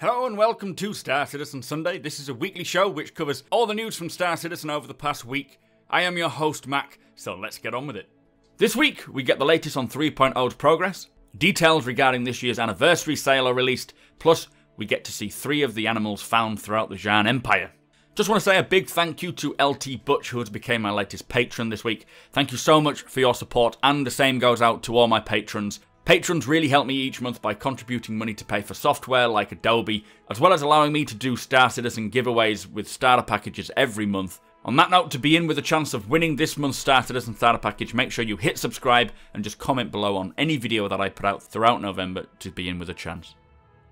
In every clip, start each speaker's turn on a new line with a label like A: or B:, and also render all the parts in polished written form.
A: Hello and welcome to Star Citizen Sunday. This is a weekly show which covers all the news from Star Citizen over the past week. I am your host Mac, so let's get on with it. This week we get the latest on 3.0's progress, details regarding this year's anniversary sale are released, plus we get to see 3 of the animals found throughout the Xian Empire. Just want to say a big thank you to LT Butch, who has become my latest patron this week. Thank you so much for your support, and the same goes out to all my patrons. Patrons really help me each month by contributing money to pay for software like Adobe, as well as allowing me to do Star Citizen giveaways with starter packages every month. On that note, to be in with a chance of winning this month's Star Citizen starter package, make sure you hit subscribe and just comment below on any video that I put out throughout November to be in with a chance.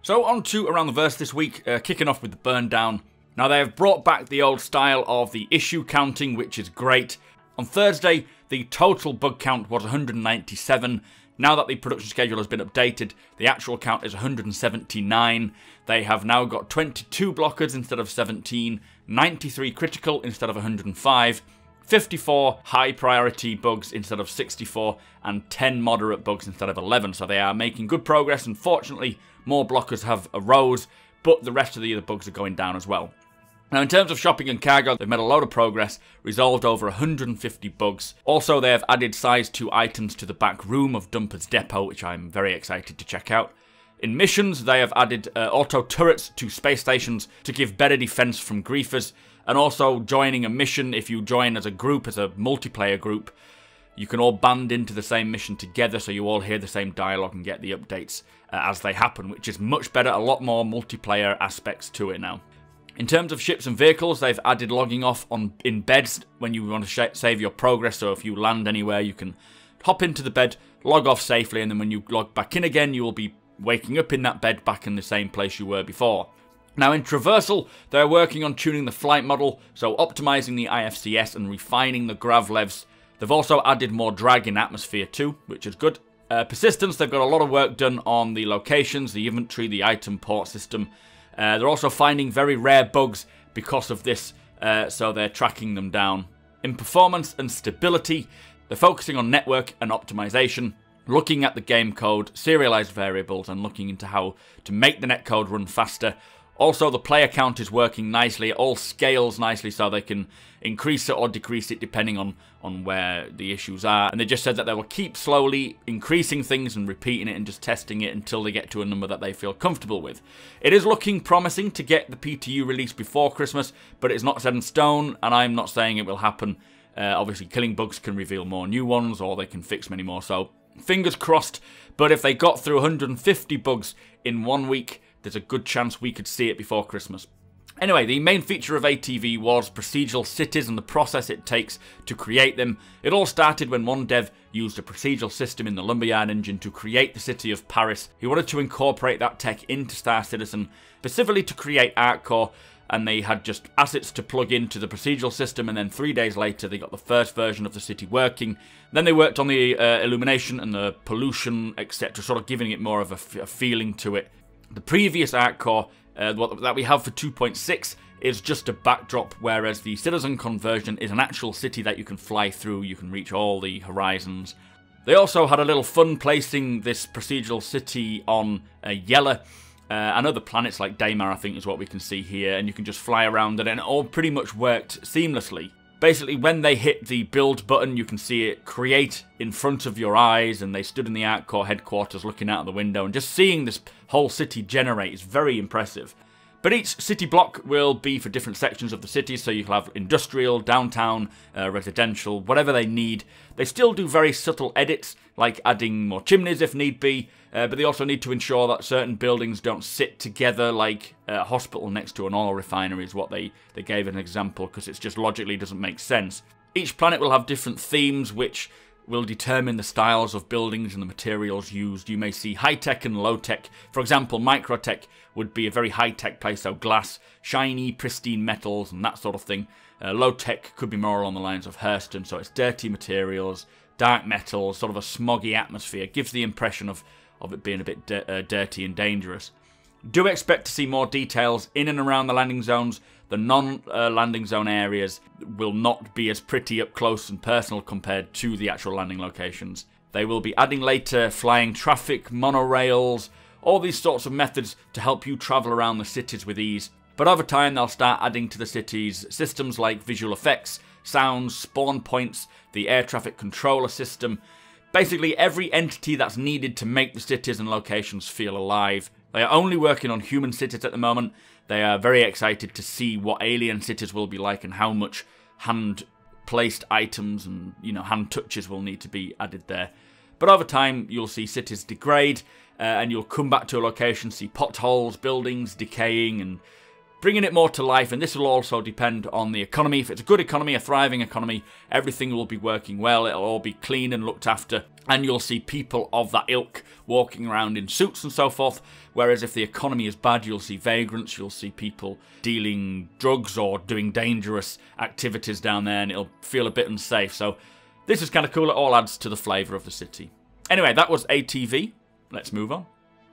A: So on to Around the Verse this week, kicking off with the Burn Down. Now they have brought back the old style of the issue counting, which is great. On Thursday, the total bug count was 197. Now that the production schedule has been updated, the actual count is 179. They have now got 22 blockers instead of 17, 93 critical instead of 105, 54 high priority bugs instead of 64, and 10 moderate bugs instead of 11. So they are making good progress. Unfortunately, more blockers have arose, but the rest of the other bugs are going down as well. Now, in terms of shopping and cargo, they've made a load of progress, resolved over 150 bugs. Also, they have added size 2 items to the back room of Dumper's Depot, which I'm very excited to check out. In missions, they have added auto turrets to space stations to give better defense from griefers, and also joining a mission. If you join as a group, as a multiplayer group, you can all band into the same mission together, so you all hear the same dialogue and get the updates as they happen, which is much better, a lot more multiplayer aspects to it now. In terms of ships and vehicles, they've added logging off in beds when you want to save your progress. So if you land anywhere, you can hop into the bed, log off safely, and then when you log back in again, you will be waking up in that bed back in the same place you were before. Now in Traversal, they're working on tuning the flight model, so optimizing the IFCS and refining the grav levs. They've also added more drag in atmosphere too, which is good. Persistence, they've got a lot of work done on the locations, the inventory, the item port system. They're also finding very rare bugs because of this, so they're tracking them down. In performance and stability, they're focusing on network and optimization, looking at the game code, serialized variables, and looking into how to make the netcode run faster. Also, the player count is working nicely. It all scales nicely, so they can increase it or decrease it depending on where the issues are. And they just said that they will keep slowly increasing things and repeating it and just testing it until they get to a number that they feel comfortable with. It is looking promising to get the PTU released before Christmas, but it's not set in stone, and I'm not saying it will happen. Obviously, killing bugs can reveal more new ones, or they can fix many more, so fingers crossed. But if they got through 150 bugs in 1 week, there's a good chance we could see it before Christmas. Anyway, the main feature of ATV was procedural cities and the process it takes to create them. It all started when one dev used a procedural system in the Lumberyard engine to create the city of Paris. He wanted to incorporate that tech into Star Citizen, specifically to create ArcCore, and they had just assets to plug into the procedural system, and then 3 days later they got the first version of the city working. Then they worked on the illumination and the pollution, etc., sort of giving it more of a feeling to it. The previous ArcCore that we have for 2.6 is just a backdrop, whereas the Citizen conversion is an actual city that you can fly through, you can reach all the horizons. They also had a little fun placing this procedural city on Yella and other planets like Daymar, I think is what we can see here, and you can just fly around it, and it all pretty much worked seamlessly. Basically, when they hit the build button, you can see it create in front of your eyes, and they stood in the ArcCore headquarters looking out the window, and just seeing this whole city generate is very impressive. But each city block will be for different sections of the city, so you'll have industrial, downtown, residential, whatever they need. They still do very subtle edits, like adding more chimneys if need be, but they also need to ensure that certain buildings don't sit together, like a hospital next to an oil refinery is what they gave an example, because it just logically doesn't make sense. Each planet will have different themes, which will determine the styles of buildings and the materials used. You may see high-tech and low-tech. For example, microtech would be a very high-tech place, so glass, shiny, pristine metals, and that sort of thing. Low-tech could be more along the lines of Hurston, so it's dirty materials, dark metals, sort of a smoggy atmosphere. Gives the impression of it being a bit dirty and dangerous. Do expect to see more details in and around the landing zones. The non-landing zone areas will not be as pretty up close and personal compared to the actual landing locations. They will be adding later flying traffic, monorails, all these sorts of methods to help you travel around the cities with ease. But over time they'll start adding to the cities systems like visual effects, sounds, spawn points, the air traffic controller system, basically every entity that's needed to make the cities and locations feel alive. They are only working on human cities at the moment. They are very excited to see what alien cities will be like and how much hand-placed items and, hand touches will need to be added there. But over time, you'll see cities degrade, and you'll come back to a location, see potholes, buildings decaying, and bringing it more to life. And this will also depend on the economy. If it's a good economy, a thriving economy, everything will be working well. It'll all be clean and looked after. And you'll see people of that ilk walking around in suits and so forth. Whereas if the economy is bad, you'll see vagrants, you'll see people dealing drugs or doing dangerous activities down there, and it'll feel a bit unsafe. So this is kind of cool. It all adds to the flavour of the city. Anyway, that was ATV. Let's move on.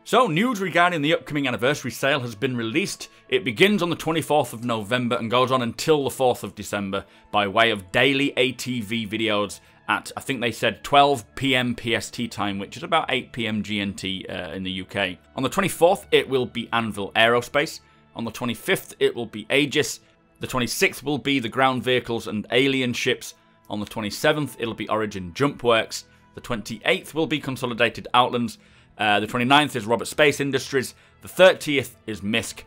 A: So, news regarding the upcoming anniversary sale has been released. It begins on the 24th of November and goes on until the 4th of December by way of daily ATV videos at, I think they said, 12 PM PST time, which is about 8 PM GMT in the UK. On the 24th, it will be Anvil Aerospace. On the 25th, it will be Aegis. The 26th will be the ground vehicles and alien ships. On the 27th, it'll be Origin Jump Works. The 28th will be Consolidated Outlands. The 29th is Robert Space Industries, the 30th is MISC,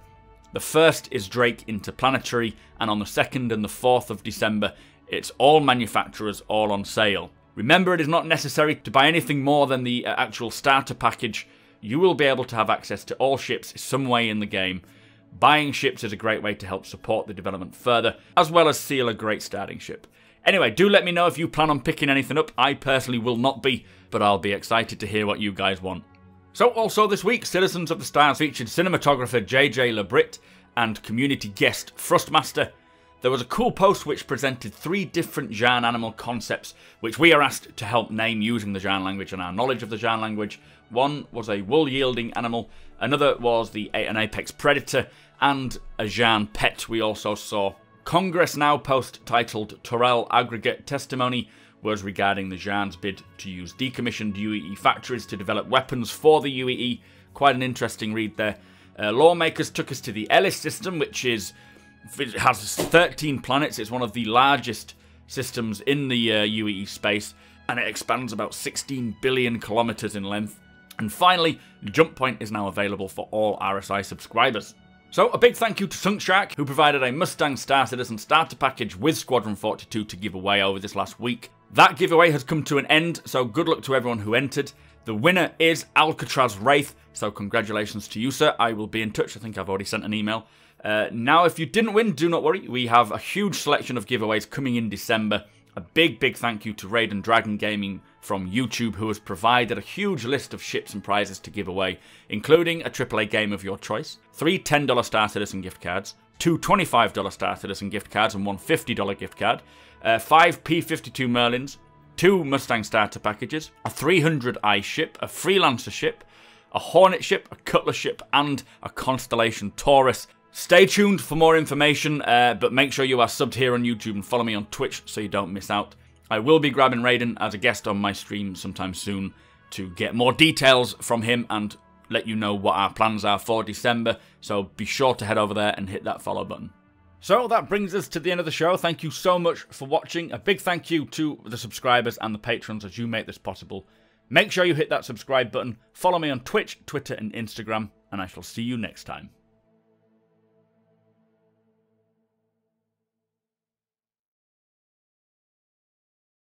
A: the 1st is Drake Interplanetary, and on the 2nd and the 4th of December, it's all manufacturers, all on sale. Remember, it is not necessary to buy anything more than the actual starter package. You will be able to have access to all ships some way in the game. Buying ships is a great way to help support the development further, as well as seal a great starting ship. Anyway, do let me know if you plan on picking anything up. I personally will not be, but I'll be excited to hear what you guys want. So also this week, Citizens of the Stars featured cinematographer JJ LeBrit and community guest Thrustmaster. There was a cool post which presented 3 different Xian animal concepts which we are asked to help name using the Xian language and our knowledge of the Xian language. One was a wool-yielding animal, another was an apex predator, and a Xian pet we also saw. Congress Now post titled Torel Aggregate Testimony was regarding the Xian's bid to use decommissioned UEE factories to develop weapons for the UEE. Quite an interesting read there. Lawmakers took us to the Ellis system, which has 13 planets. It's one of the largest systems in the UEE space, and it expands about 16 billion kilometers in length. And finally, Jump Point is now available for all RSI subscribers. So, a big thank you to Sunkshark, who provided a Mustang Star Citizen starter package with Squadron 42 to give away over this last week. That giveaway has come to an end, so good luck to everyone who entered. The winner is Alcatraz Wraith, so congratulations to you, sir. I will be in touch. I think I've already sent an email. Now, if you didn't win, do not worry. We have a huge selection of giveaways coming in December. A big thank you to Raiden Dragon Gaming from YouTube, who has provided a huge list of ships and prizes to give away, including a AAA game of your choice, 3 $10 Star Citizen gift cards, 2 $25 Star Citizen gift cards and 1 $50 gift card, 5 P-52 Merlins, 2 Mustang starter packages, a 300i ship, a Freelancer ship, a Hornet ship, a Cutlass ship, and a Constellation Taurus. Stay tuned for more information, but make sure you are subbed here on YouTube and follow me on Twitch so you don't miss out. I will be grabbing Raiden as a guest on my stream sometime soon to get more details from him and let you know what our plans are for December, so be sure to head over there and hit that follow button. So that brings us to the end of the show. Thank you so much for watching. A big thank you to the subscribers and the patrons as you make this possible. Make sure you hit that subscribe button, follow me on Twitch, Twitter and Instagram, and I shall see you next time.